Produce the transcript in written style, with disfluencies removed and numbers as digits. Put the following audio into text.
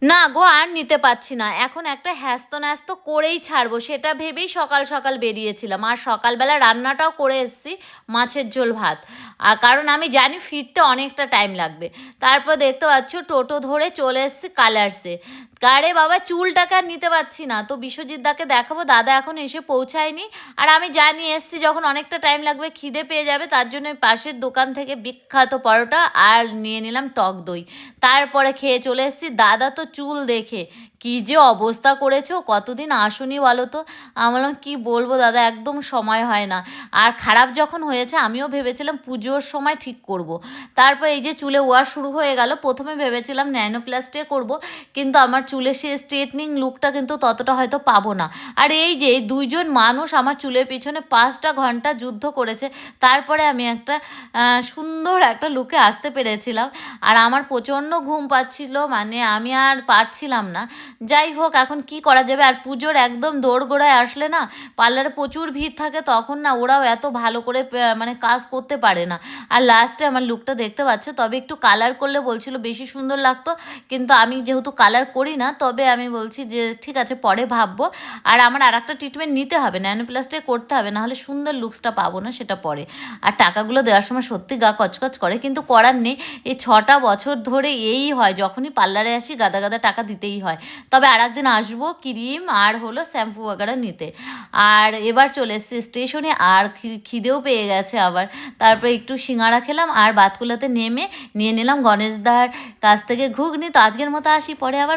না গো, আর নিতে পারছি না। এখন একটা হ্যাস্ত-ন্যাস্ত করেই ছাড়বো, সেটা ভেবেই সকাল, সকাল বেরিয়েছিলাম। আর সকালবেলা রান্নাটাও করে এসেছি, মাছের ঝোল ভাত। কারণ আমি জানি ফিরতে অনেকটা টাইম লাগবে। তারপর দেখতে পাচ্ছ টোটো ধরে চলে এসেছি কালার্সে। আরে বাবা, চুলটাকে আর নিতে পারছি না। তো বিশ্বজিৎ দাকে দেখাবো, দাদা এখন এসে পৌঁছায়নি। আর আমি জানি এসছি যখন অনেকটা টাইম লাগবে, খিদে পেয়ে যাবে, তার জন্য ওই পাশের দোকান থেকে বিখ্যাত পরোটা আর নিয়ে নিলাম টক দই। তারপরে খেয়ে চলে এসেছি। দাদা তো চুল দেখে কি যে অবস্থা করেছে, ও কতদিন আসুনি বলো তো। আমি বললাম কি বলবো দাদা, একদম সময় হয় না। আর খারাপ যখন হয়েছে আমিও ভেবেছিলাম পুজোর সময় ঠিক করব। তারপর এই যে চুলে ওয়াশ শুরু হয়ে গেল। প্রথমে ভেবেছিলাম ন্যানোপ্লাস্টে করব, কিন্তু আমার চুলের সেই স্ট্রেটনিং লুকটা কিন্তু ততটা হয়তো পাবো না। আর এই যে এই দুইজন মানুষ আমার চুলের পিছনে 5টা ঘন্টা যুদ্ধ করেছে, তারপরে আমি একটা সুন্দর একটা লুকে আসতে পেরেছিলাম। আর আমার প্রচণ্ড ঘুম পাচ্ছিল, মানে আমি আর পারছিলাম না। যাই হোক, এখন কি করা যাবে। আর পুজোর একদম দোরগোড়ায় আসলে না, পার্লারে প্রচুর ভিড় থাকে, তখন না ওরাও এত ভালো করে মানে কাজ করতে পারে না। আর লাস্টে আমার লুকটা দেখতে পাচ্ছ, তবে একটু কালার করলে বলছিল বেশি সুন্দর লাগতো, কিন্তু আমি যেহেতু কালার করি না, তবে আমি বলছি যে ঠিক আছে পরে ভাববো। আর আমার আর একটা ট্রিটমেন্ট নিতে হবে, ন্যানোপ্লাস্টে করতে হবে, নাহলে সুন্দর লুকসটা পাবো না, সেটা পরে। আর টাকাগুলো দেওয়ার সময় সত্যি গা কচকচ করে, কিন্তু করার নেই। এই 6টা বছর ধরে এই হয়, যখনই পার্লারে আসি গাদা গাদা টাকা দিতেই হয়। তবে আর একদিন আসবো ক্রিম আর হলো শ্যাম্পু वगैरह নিতে। আর এবার চলে এসেছি স্টেশনে, আর খিদেও পেয়ে গেছে আবার। তারপরে একটু সিঙ্গারা খেলাম, আর বাতকুলাতে নেমে নিয়ে নিলাম গণেশদার কাছ থেকে ঘুগনি। তো আজকের মতো আসি, পরে আবার